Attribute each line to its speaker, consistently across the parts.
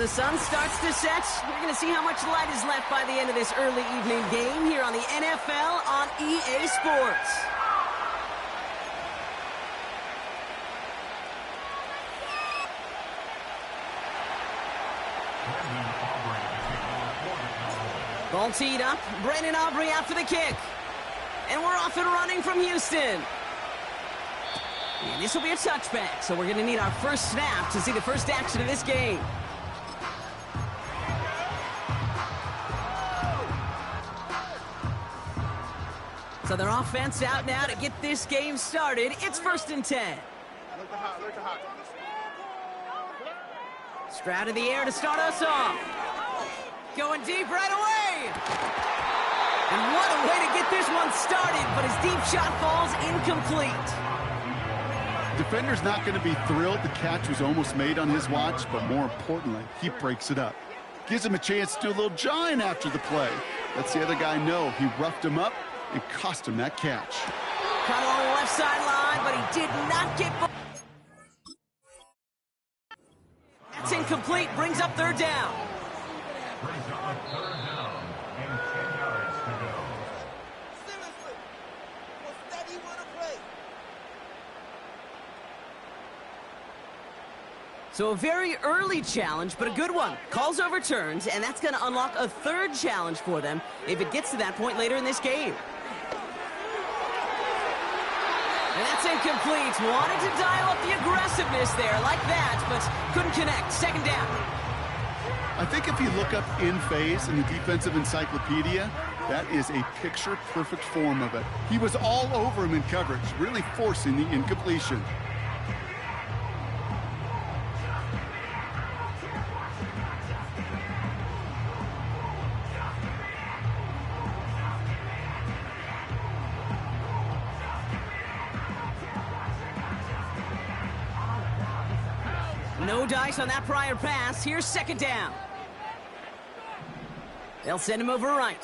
Speaker 1: the sun starts to set, we're going to see how much light is left by the end of this early evening game here on the NFL on EA Sports. Ball teed up. Brandon Aubrey out for the kick. And we're off and running from Houston. And this will be a touchback, so we're going to need our first snap to see the first action of this game. So their offense out now to get this game started. It's 1st and 10. Stroud in the air to start us off. Going deep right away. And what a way to get this one started, but his deep shot falls incomplete.
Speaker 2: Defender's not going to be thrilled the catch was almost made on his watch, but more importantly, he breaks it up. Gives him a chance to do a little jawing after the play. Lets the other guy know he roughed him up and cost him that catch.
Speaker 1: Caught along the left sideline, but he did not get... That's incomplete, brings up 3rd down.
Speaker 3: Brings up 3rd down and 10 yards to go.
Speaker 4: Seriously, what's that you want to play?
Speaker 1: So a very early challenge, but a good one. Calls overturned, and that's going to unlock a 3rd challenge for them if it gets to that point later in this game. And that's incomplete. Wanted to dial up the aggressiveness there like that, but couldn't connect. 2nd down.
Speaker 2: I think if you look up in phase in the defensive encyclopedia, that is a picture-perfect form of it. He was all over him in coverage, really forcing the incompletion.
Speaker 1: No dice on that prior pass. Here's 2nd down. They'll send him over right.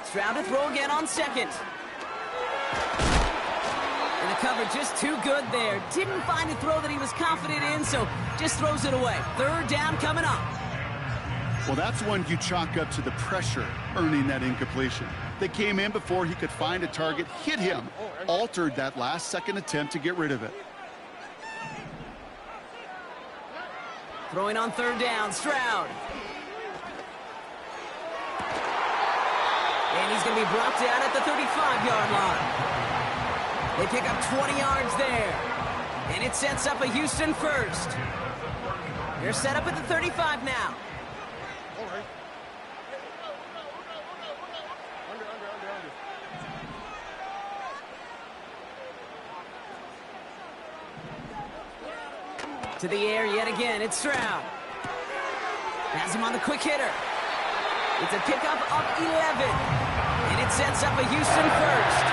Speaker 1: Stroud to throw again on 2nd. And the cover just too good there. Didn't find a throw that he was confident in, so just throws it away. 3rd down coming up.
Speaker 2: Well, that's one you chalk up to the pressure earning that incompletion. They came in before he could find a target, hit him, altered that last-second attempt to get rid of it.
Speaker 1: Throwing on 3rd down, Stroud. And he's going to be brought down at the 35-yard line. They pick up 20 yards there. And it sets up a Houston 1st. They're set up at the 35 now.
Speaker 4: All right.
Speaker 1: To the air yet again, it's Stroud. Has him on the quick hitter. It's a pickup of 11. And it sets up a Houston 1st.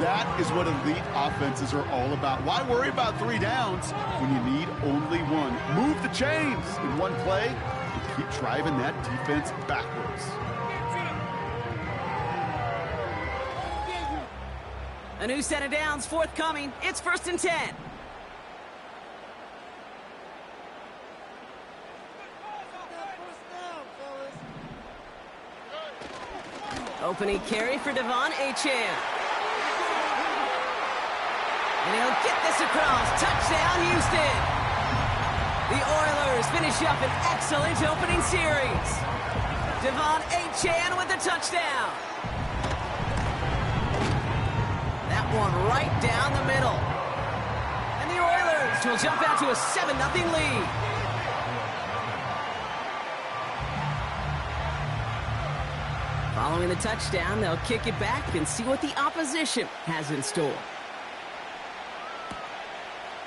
Speaker 2: That is what elite offenses are all about. Why worry about 3 downs when you need only 1? Move the chains in one play and keep driving that defense backwards.
Speaker 1: A new set of downs forthcoming. It's 1st and 10. Opening carry for Devon Achane. And he'll get this across. Touchdown, Houston. The Oilers finish up an excellent opening series. Devon Achane with the touchdown. That one right down the middle. And the Oilers will jump out to a 7-0 lead. Following the touchdown, they'll kick it back and see what the opposition has in store.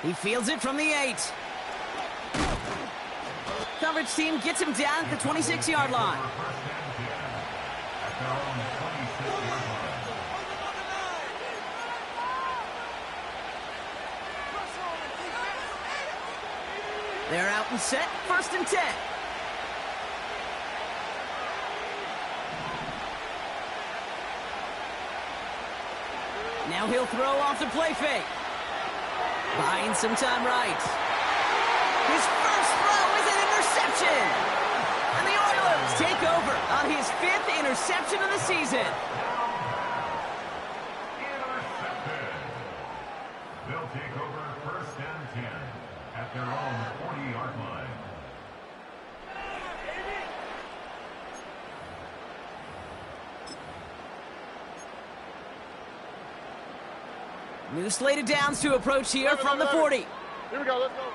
Speaker 1: He fields it from the 8. Coverage team gets him down at the 26-yard line. They're out and set, 1st and 10. Now he'll throw off the play fake. Buying some time right. His first throw is an interception. And the Oilers take over on his 5th interception of the season.
Speaker 3: Intercepted. They'll take over first and 10 at their own 40-yard line.
Speaker 1: New slate of downs to approach here from the 40.
Speaker 5: Here we go, let's go.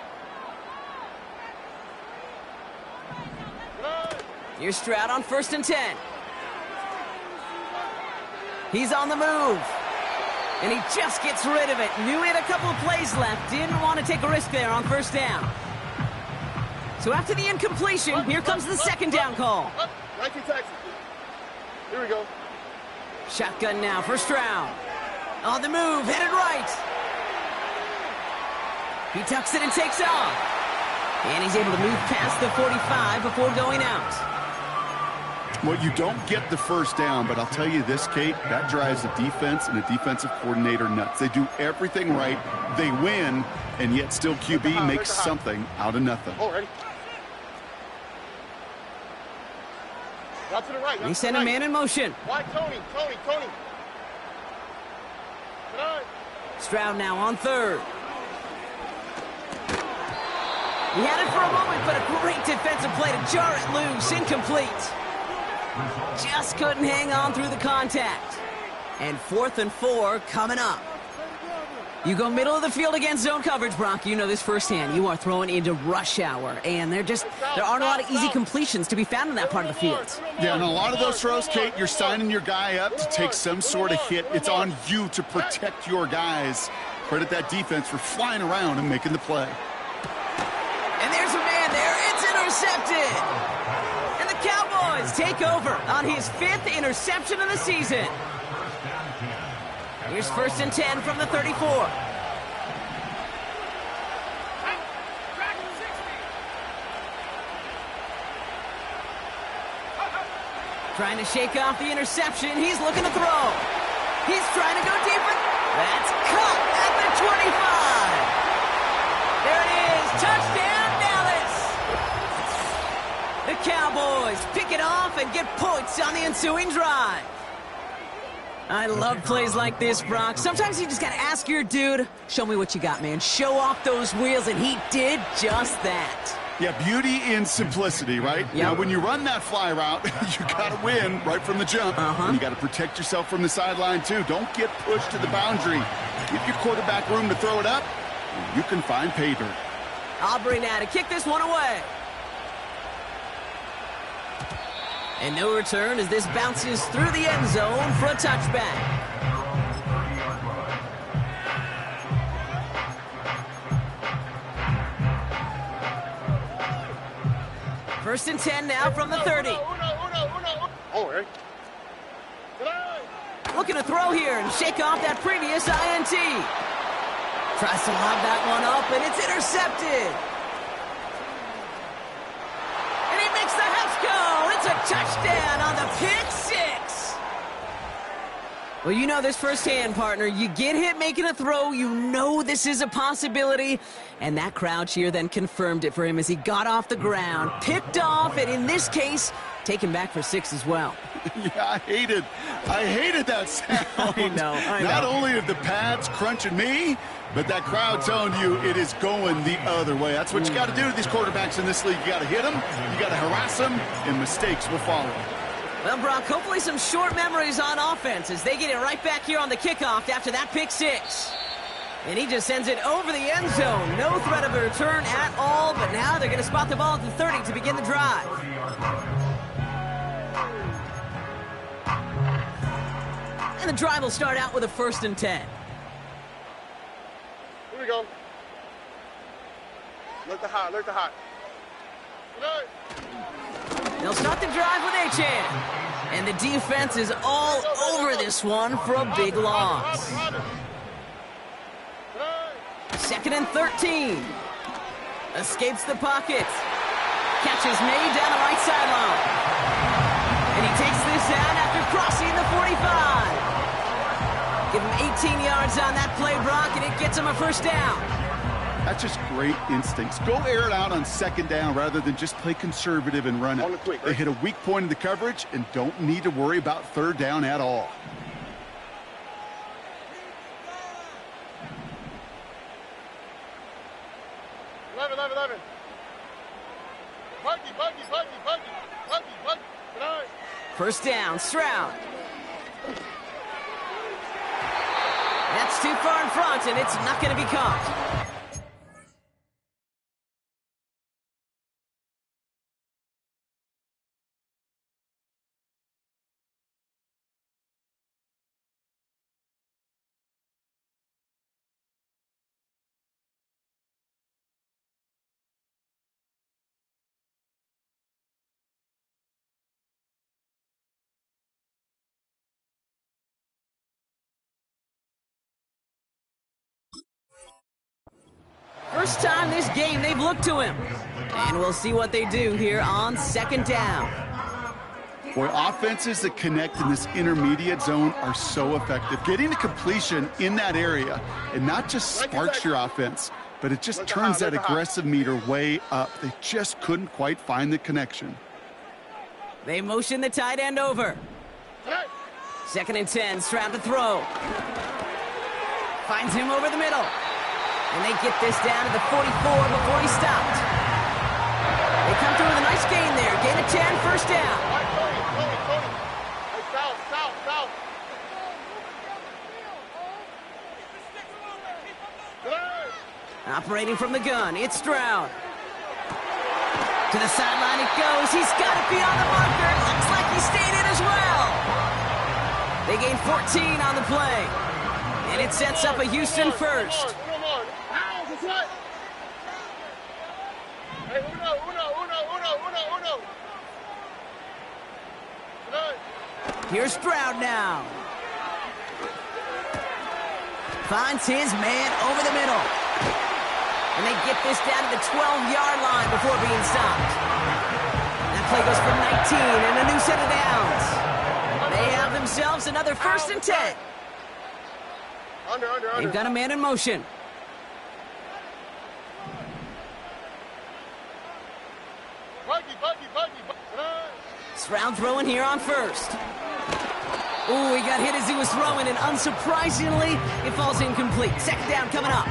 Speaker 1: Here's Stroud on 1st and 10. He's on the move. And he just gets rid of it. Knew he had a couple of plays left. Didn't want to take a risk there on 1st down. So after the incompletion, here comes the 2nd down call.
Speaker 5: 19 Texas. Here we go.
Speaker 1: Shotgun now for Stroud. On the move, headed right. He tucks it and takes off. And he's able to move past the 45 before going out.
Speaker 2: Well, you don't get the first down, but I'll tell you this, Kate, that drives the defense and the defensive coordinator nuts. They do everything right, they win, and yet still QB makes something out of nothing.
Speaker 5: Oh, ready? Out to the right.
Speaker 1: They send a man in motion.
Speaker 5: Why, Tony?
Speaker 1: Stroud now on 3rd. He had it for a moment, but a great defensive play to jar it loose. Incomplete. Just couldn't hang on through the contact. And 4th and 4 coming up. You go middle of the field against zone coverage, Brock. You know this firsthand. You are throwing into rush hour, and there aren't a lot of easy completions to be found in that part of the field.
Speaker 2: Yeah, and a lot of those throws, Kate, you're signing your guy up to take some sort of hit. It's on you to protect your guys. Credit that defense for flying around and making the play.
Speaker 1: And there's a man there. It's intercepted. And the Cowboys take over on his 5th interception of the season. Here's 1st and 10 from the 34. Trying to shake off the interception. He's looking to throw. He's trying to go deeper. That's caught at the 25. There it is. Touchdown, Dallas. The Cowboys pick it off and get points on the ensuing drive. I love plays like this, Brock. Sometimes you just got to ask your dude, show me what you got, man. Show off those wheels, and he did just that.
Speaker 2: Yeah, beauty in simplicity, right?
Speaker 1: Yep.
Speaker 2: Now, when you run that fly route, you got to win right from the jump. And you got to protect yourself from the sideline, too. Don't get pushed to the boundary. Give your quarterback room to throw it up, and you can find pay dirt.
Speaker 1: Aubrey now to kick this one away. And no return as this bounces through the end zone for a touchback. First and 10 now from the 30.
Speaker 5: Oh, right.
Speaker 1: Looking to throw here and shake off that previous INT. Tries to lob that one up, and it's intercepted. And he makes the Hefs go. It's a touchdown on the pick six. Well, you know this firsthand, partner. You get hit making a throw, you know this is a possibility. And that crowd cheer then confirmed it for him as he got off the ground, picked off, and in this case, taken back for 6 as well.
Speaker 2: Yeah, I hated that sound.
Speaker 1: I know.
Speaker 2: Not only are the pads crunching me, but that crowd telling you it is going the other way. That's what you got to do to these quarterbacks in this league. You got to hit them, you got to harass them, and mistakes will follow.
Speaker 1: Well, Brock, hopefully some short memories on offense as they get it right back here on the kickoff after that pick six. And he just sends it over the end zone. No threat of a return at all, but now they're going to spot the ball at the 30 to begin the drive. And the drive will start out with a 1st and 10.
Speaker 5: Here we go. Look the hot, look the hot.
Speaker 1: They'll start the drive with Achan. And the defense is all over this one for a big loss. 2nd and 13. Escapes the pocket. Catch is made down the right sideline. And he takes this out after crossing the 45. Give him 18 yards on that play, Brock, and it gets him a 1st down.
Speaker 2: That's just great instincts. Go air it out on second down rather than just play conservative and run it. They hit a weak point in the coverage and don't need to worry about third down at all.
Speaker 1: First down, Stroud. That's too far in front, and it's not going to be caught. First time this game they've looked to him. And we'll see what they do here on second down.
Speaker 2: Boy, offenses that connect in this intermediate zone are so effective. Getting a completion in that area, and not just sparks your offense, but it just turns that aggressive meter way up. They just couldn't quite find the connection.
Speaker 1: They motion the tight end over. Second and 10, Stroud to throw. Finds him over the middle. And they get this down to the 44 before he stopped. They come through with a nice gain there. Gain of 10, first down. Operating from the gun, it's Stroud. To the sideline it goes. He's got it beyond the marker. Looks like he stayed in as well. They gain 14 on the play. And it sets up a Houston first. Here's Stroud now. Finds his man over the middle. And they get this down to the 12-yard line before being stopped. That play goes for 19 and a new set of downs. They have themselves another first and 10. They've got a man in motion. Stroud throwing here on first. Ooh, he got hit as he was throwing, and unsurprisingly, it falls incomplete. Second down coming up.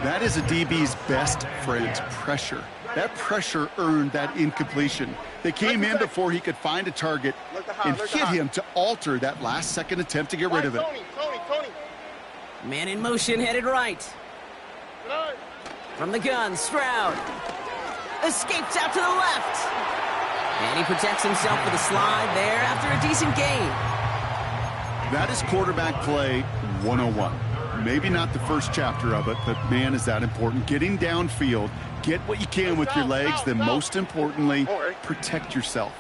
Speaker 2: That is a DB's best friend, pressure. That pressure earned that incompletion. They came in before he could find a target and hit him to alter that last-second attempt to get rid of it.
Speaker 1: Man in motion, headed right. From the gun, Stroud escapes out to the left. And he protects himself with a slide there after a decent gain.
Speaker 2: That is quarterback play 101. Maybe not the first chapter of it, but man, is that important. Getting downfield, get what you can with your legs, then most importantly, protect yourself.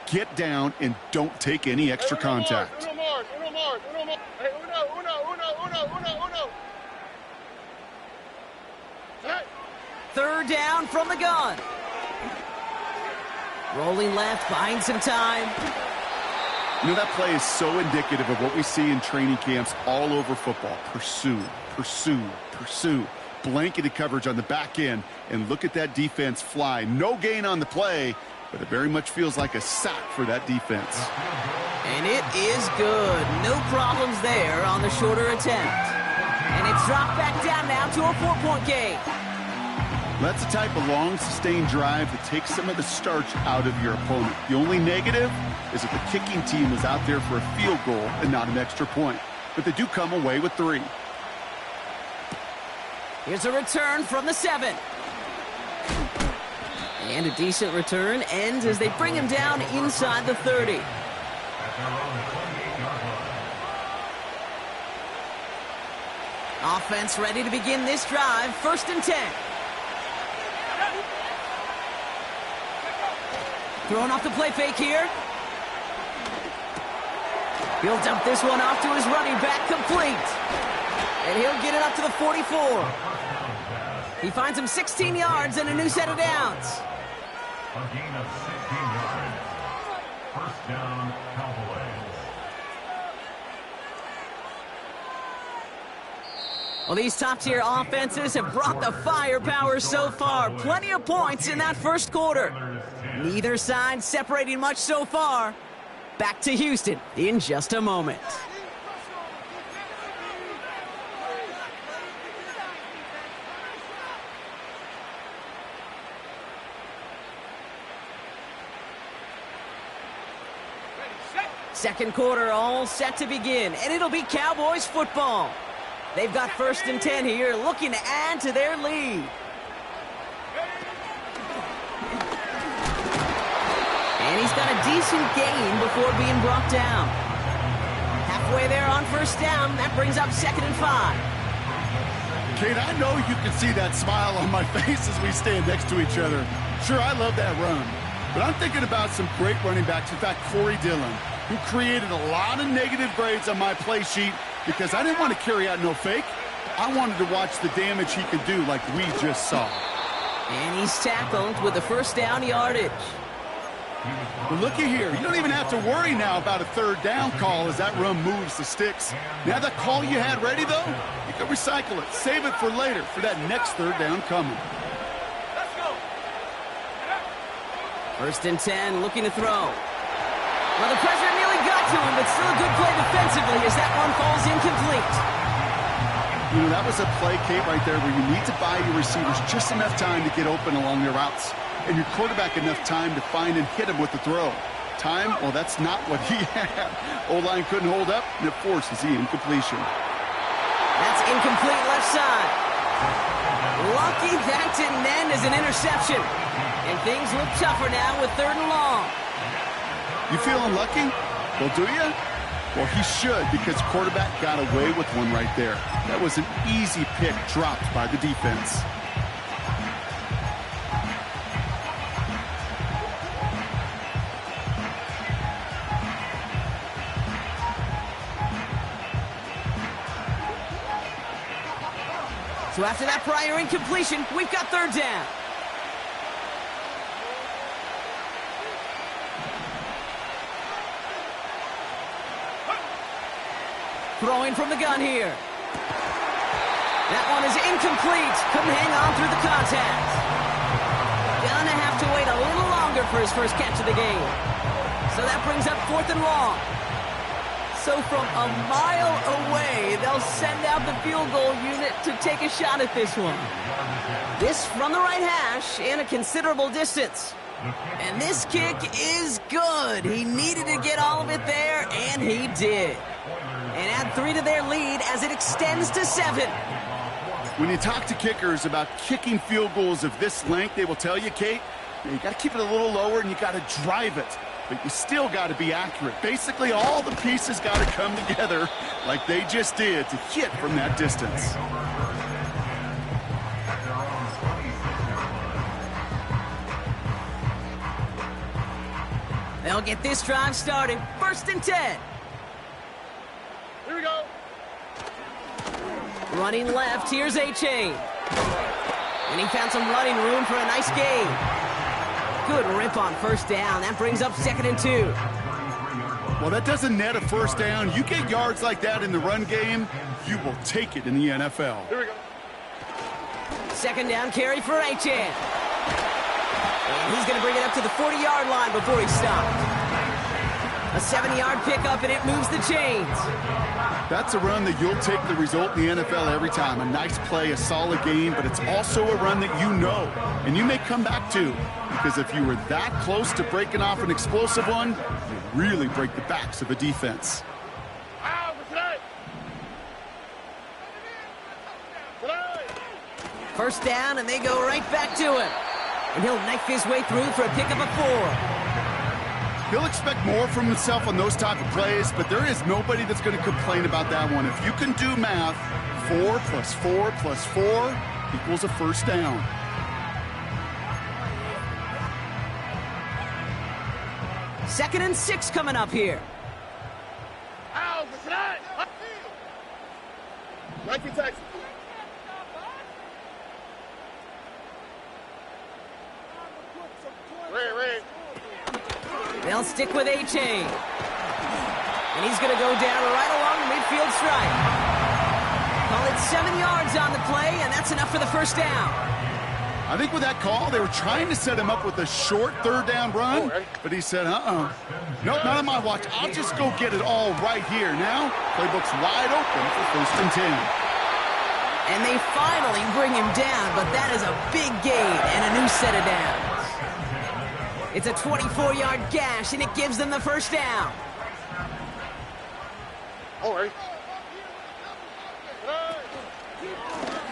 Speaker 2: Get down and don't take any extra contact.
Speaker 1: Third down from the gun. Rolling left, buying some time.
Speaker 2: You know, that play is so indicative of what we see in training camps all over football. Pursue, pursue, pursue. Blanketed coverage on the back end, and look at that defense fly. No gain on the play, but it very much feels like a sack for that defense.
Speaker 1: And it is good. No problems there on the shorter attempt. And it's dropped back down now to a 4-point gain.
Speaker 2: That's the type of long, sustained drive that takes some of the starch out of your opponent. The only negative is that the kicking team is out there for a field goal and not an extra point. But they do come away with 3.
Speaker 1: Here's a return from the 7. And a decent return ends as they bring him down inside the 30. Offense ready to begin this drive. First and 10. Throwing off the play fake here. He'll dump this one off to his running back, complete. And he'll get it up to the 44. He finds him 16 yards and a new set of downs.
Speaker 3: A gain of 16 yards. First down, Cowboys.
Speaker 1: Well, these top-tier offenses have brought the firepower so far. Plenty of points in that first quarter. Neither side separating much so far. Back to Houston in just a moment. Second quarter all set to begin, and it'll be Cowboys football. They've got 1st and 10 here, looking to add to their lead. And he's got a decent gain before being brought down. Halfway there on 1st down, that brings up 2nd and 5.
Speaker 2: Kate, I know you can see that smile on my face as we stand next to each other. Sure, I love that run. But I'm thinking about some great running backs. In fact, Corey Dillon, who created a lot of negative grades on my play sheet because I didn't want to carry out no fake. I wanted to watch the damage he could do like we just saw.
Speaker 1: And he's tackled with the 1st down yardage.
Speaker 2: But looky here. You don't even have to worry now about a 3rd down call as that run moves the sticks. Now that call you had ready, though, you can recycle it. Save it for later for that next 3rd down coming.
Speaker 1: 1st and 10, looking to throw. Well, the pressure nearly got to him, but still a good play defensively as that one falls incomplete.
Speaker 2: You know, that was a play, Kate, right there where you need to buy your receivers just enough time to get open along their routes, and your quarterback enough time to find and hit him with the throw. Time, well, that's not what he had. O-line couldn't hold up, and it forces the incompletion.
Speaker 1: That's incomplete left side. Lucky that didn't end as an interception. And things look tougher now with 3rd and long.
Speaker 2: You feeling lucky? Well, do you? Well, he should, because quarterback got away with one right there. That was an easy pick dropped by the defense.
Speaker 1: So after that prior incompletion, we've got 3rd down. Throwing from the gun here. That one is incomplete. Couldn't hang on through the contact. Gonna have to wait a little longer for his first catch of the game. So that brings up 4th and long. So from a mile away, they'll send out the field goal unit to take a shot at this one. This from the right hash and a considerable distance. And this kick is good. He needed to get all of it there, and he did. And add 3 to their lead as it extends to 7.
Speaker 2: When you talk to kickers about kicking field goals of this length, they will tell you, Kate, you got to keep it a little lower and you got to drive it. But you still got to be accurate. Basically, all the pieces got to come together like they just did to hit from that distance.
Speaker 1: They'll get this drive started. 1st and 10.
Speaker 5: Here we go.
Speaker 1: Running left, here's A-Chain. And he found some running room for a nice gain. Good rip on 1st down. That brings up 2nd and 2.
Speaker 2: Well, that doesn't net a 1st down. You get yards like that in the run game, you will take it in the NFL.
Speaker 5: Here we go.
Speaker 1: 2nd down carry for A-Chain. And he's going to bring it up to the 40-yard line before he stopped. A 7-yard pickup, and it moves the chains.
Speaker 2: That's a run that you'll take the result in the NFL every time. A nice play, a solid game, but it's also a run that you know, and you may come back to, because if you were that close to breaking off an explosive one, you really break the backs of a defense.
Speaker 1: First down, and they go right back to him. And he'll knife his way through for a pickup of 4.
Speaker 2: He'll expect more from himself on those type of plays, but there is nobody that's going to complain about that one. If you can do math, 4 plus 4 plus 4 equals a 1st down.
Speaker 1: Second and 6 coming up here.
Speaker 5: Nike Texas. Red.
Speaker 1: They'll stick with A-Chain. And he's going to go down right along the midfield stripe. Call it 7 yards on the play, and that's enough for the first down.
Speaker 2: I think with that call, they were trying to set him up with a short third down run, but he said, nope, not on my watch. I'll just go get it all right here. Now, playbook's wide open for 1st and 10.
Speaker 1: And they finally bring him down, but that is a big gain and a new set of downs. It's a 24-yard gash, and it gives them the first down.
Speaker 5: All right.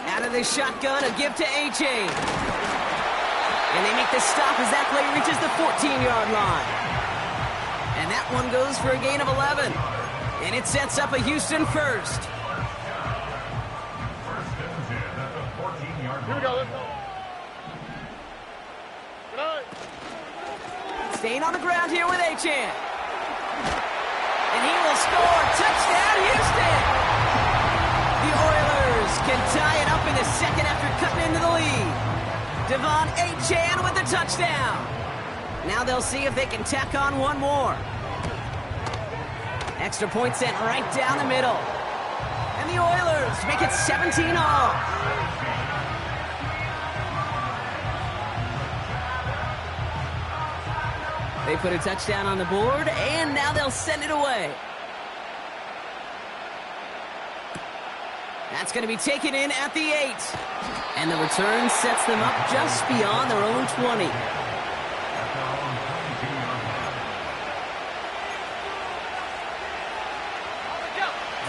Speaker 1: Out of the shotgun, a give to A-Chain. And they make the stop as that play reaches the 14-yard line. And that one goes for a gain of 11. And it sets up a Houston first.
Speaker 5: Here we go. Let's go. Good night.
Speaker 1: Staying on the ground here with A-Chan. And he will score. Touchdown, Houston! The Oilers can tie it up in the second after cutting into the lead. Devon A-Chan with the touchdown. Now they'll see if they can tack on one more. Extra point sent right down the middle. And the Oilers make it 17-all. They put a touchdown on the board, and now they'll send it away. That's going to be taken in at the 8. And the return sets them up just beyond their own 20.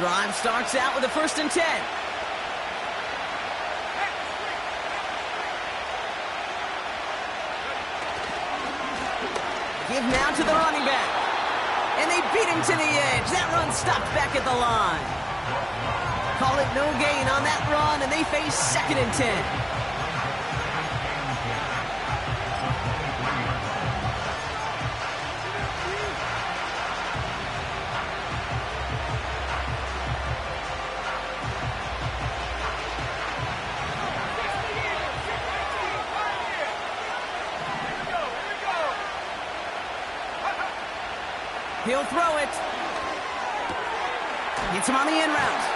Speaker 1: Drive starts out with a 1st and 10. Give now to the running back. And they beat him to the edge. That run stopped back at the line. Call it no gain on that run, and they face 2nd and 10. He'll throw it. Hits him on the in route.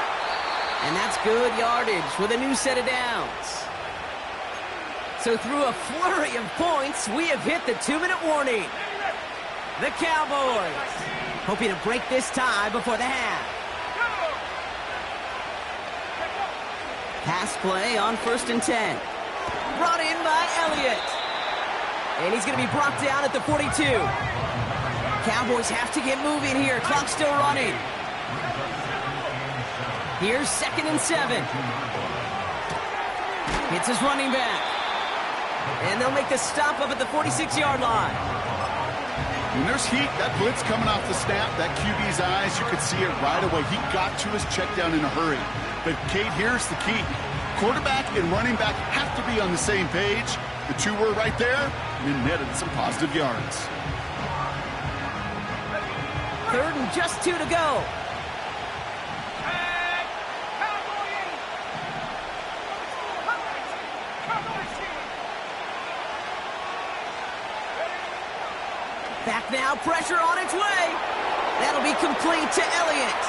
Speaker 1: And that's good yardage with a new set of downs. So through a flurry of points, we have hit the 2-minute warning. The Cowboys hoping to break this tie before the half. Pass play on 1st and 10. Brought in by Elliott. And he's going to be brought down at the 42. Cowboys have to get moving here. Clock's still running. Here's 2nd and 7. Hits his running back. And they'll make the stop up at the 46-yard line.
Speaker 2: When there's heat, that blitz coming off the snap, that QB's eyes, you could see it right away. He got to his check down in a hurry. But, Kate, here's the key. Quarterback and running back have to be on the same page. The two were right there, and then netted some positive yards.
Speaker 1: 3rd and just 2 to go. Back now, pressure on its way. That'll be complete to Elliott.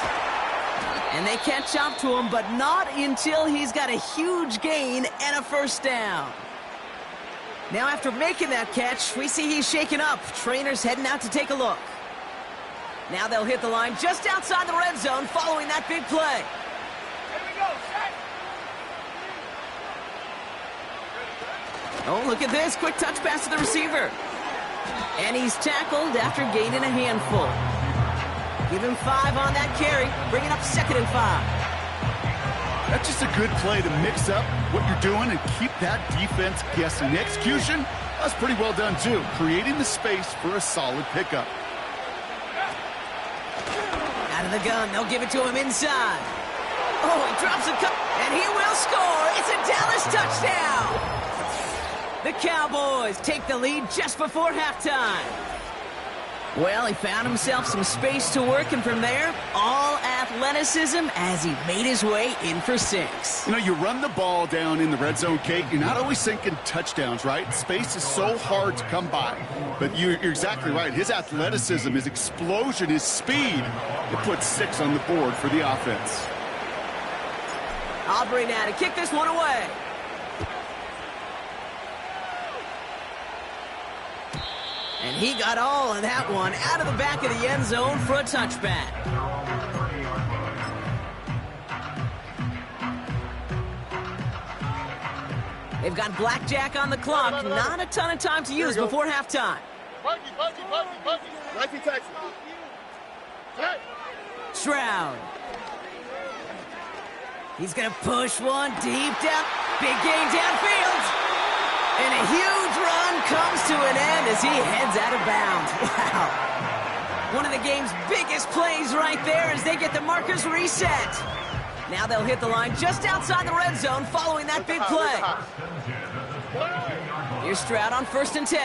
Speaker 1: And they catch up to him, but not until he's got a huge gain and a 1st down. Now after making that catch, we see he's shaken up. Trainer's heading out to take a look. Now they'll hit the line just outside the red zone following that big play.
Speaker 4: Here we go, set.
Speaker 1: Oh, look at this. Quick touch pass to the receiver. And he's tackled after gaining a handful. Give him 5 on that carry, bringing up 2nd and 5.
Speaker 2: That's just a good play to mix up what you're doing and keep that defense guessing. The execution, that's pretty well done too, creating the space for a solid pickup.
Speaker 1: Out of the gun, they'll give it to him inside. Oh, he drops a cup, and he will score. It's a Dallas touchdown. The Cowboys take the lead just before halftime. Well, he found himself some space to work, and from there, all athleticism as he made his way in for 6.
Speaker 2: You know, you run the ball down in the red zone, Kate, you're not always thinking touchdowns, right? Space is so hard to come by. But you're exactly right. His athleticism, his explosion, his speed, it puts 6 on the board for the offense.
Speaker 1: Aubrey now to kick this one away. And he got all of that one out of the back of the end zone for a touchback. They've got blackjack on the clock. Not a ton of time to use before halftime.
Speaker 5: Buggy. Nike taxi. Hey.
Speaker 1: Stroud. He's going to push one deep down. Big gain downfield. And a huge run comes to an end as he heads out of bounds. Wow. One of the game's biggest plays right there as they get the markers reset. Now they'll hit the line just outside the red zone following that big play. Here's Stroud on 1st and 10.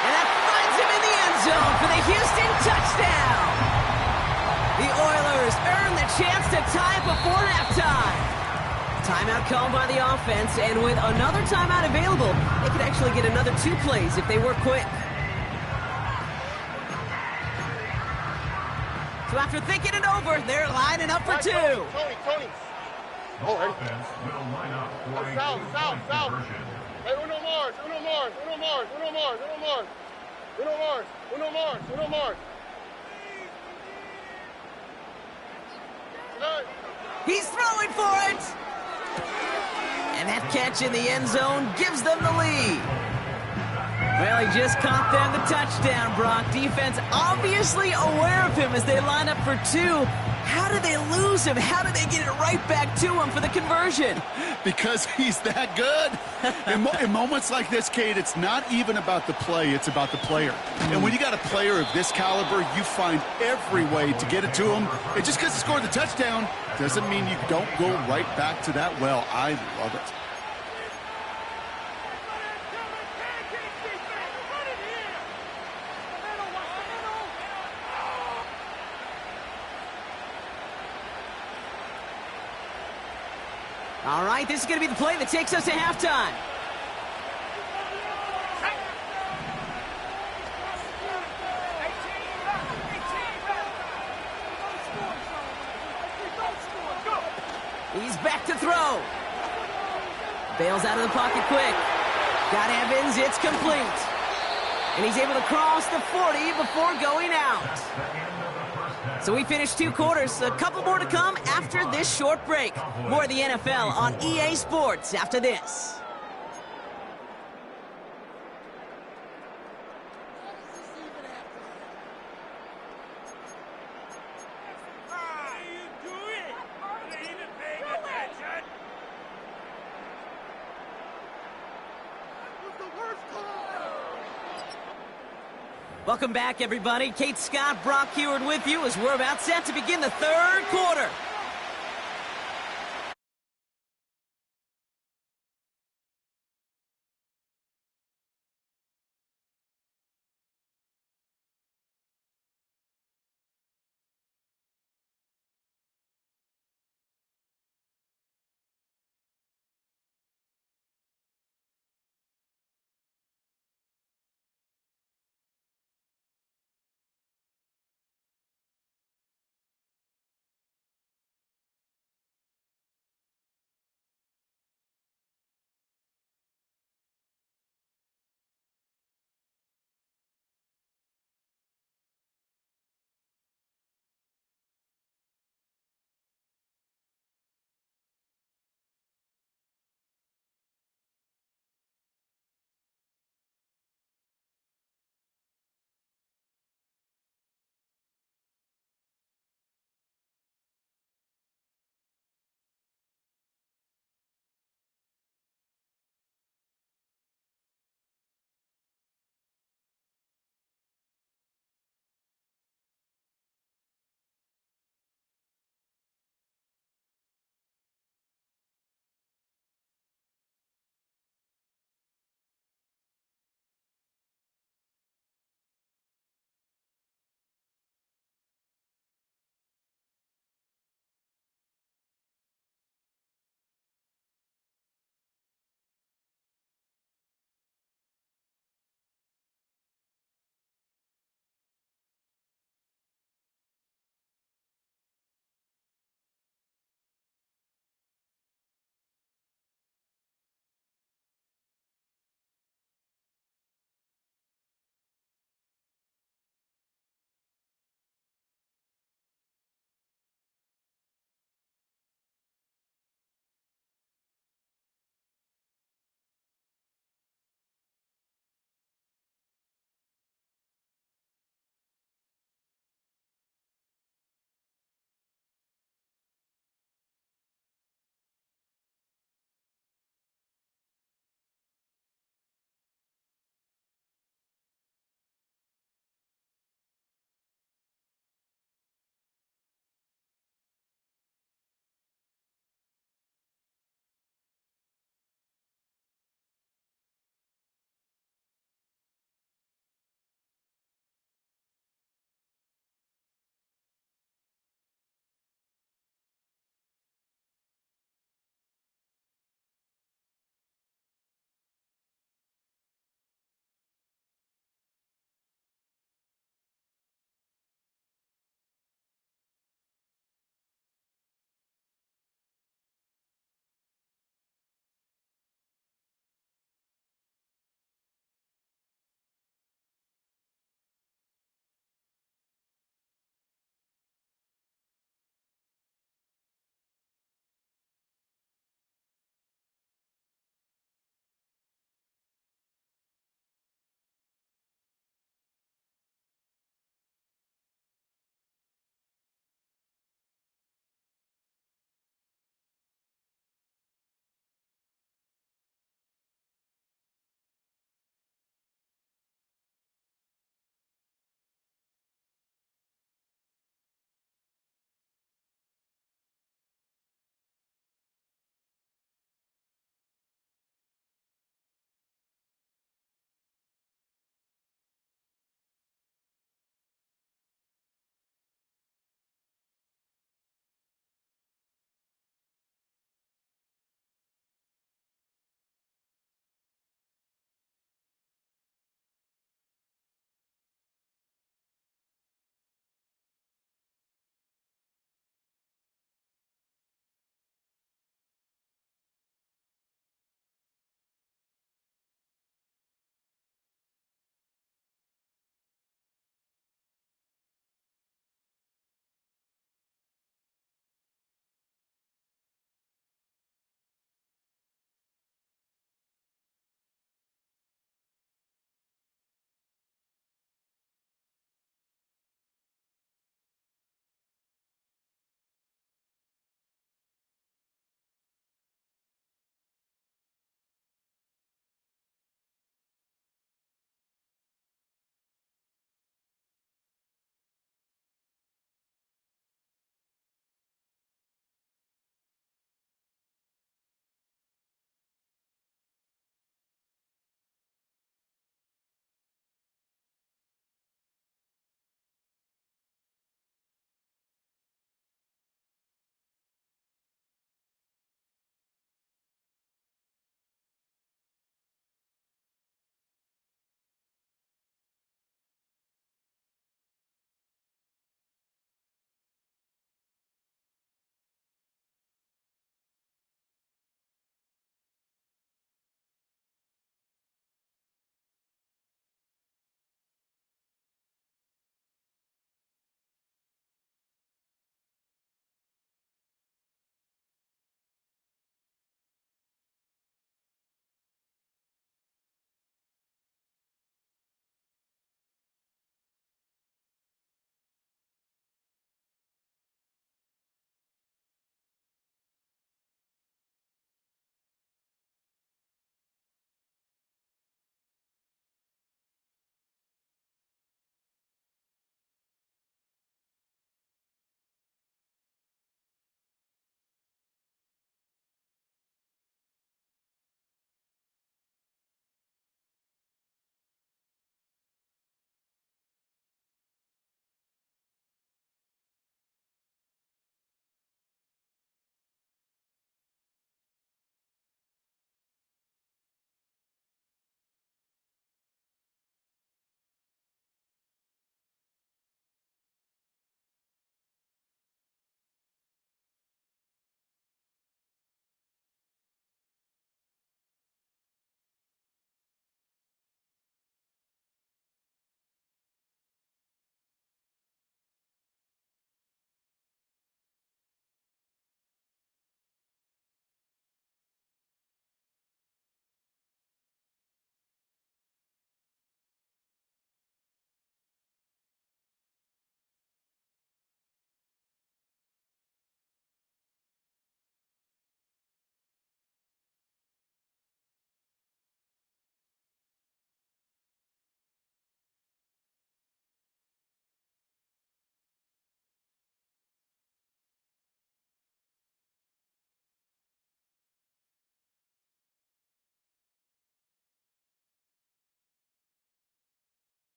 Speaker 1: And that finds him in the end zone for the Houston touchdown. The Oilers earn the chance to tie it before halftime. Timeout called by the offense, and with another timeout available, they could actually get another 2 plays if they work quick. So after thinking it over, they're lining up for 2.
Speaker 5: Tony.
Speaker 3: Oh, offense will line up for a
Speaker 5: South.
Speaker 3: conversion.
Speaker 5: Hey, Uno Mars.
Speaker 1: He's throwing for it! And that catch in the end zone gives them the lead. Well, he just caught them the touchdown, Brock. Defense obviously aware of him as they line up for 2. How did they lose him? How did they get it right back to him for the conversion?
Speaker 2: Because he's that good. In moments like this, Kate, it's not even about the play, it's about the player. And when you got a player of this caliber, you find every way to get it to him. And just because he scored the touchdown doesn't mean you don't go right back to that well. I love it.
Speaker 1: All right, this is going to be the play that takes us to halftime. He's back to throw. Bails out of the pocket quick. Got Evans, it's complete. And he's able to cross the 40 before going out. So we finished 2 quarters. A couple more to come after this short break. More of the NFL on EA Sports after this. Welcome back, everybody. Kate Scott, Brock Heward with you as we're about set to begin the 3rd quarter.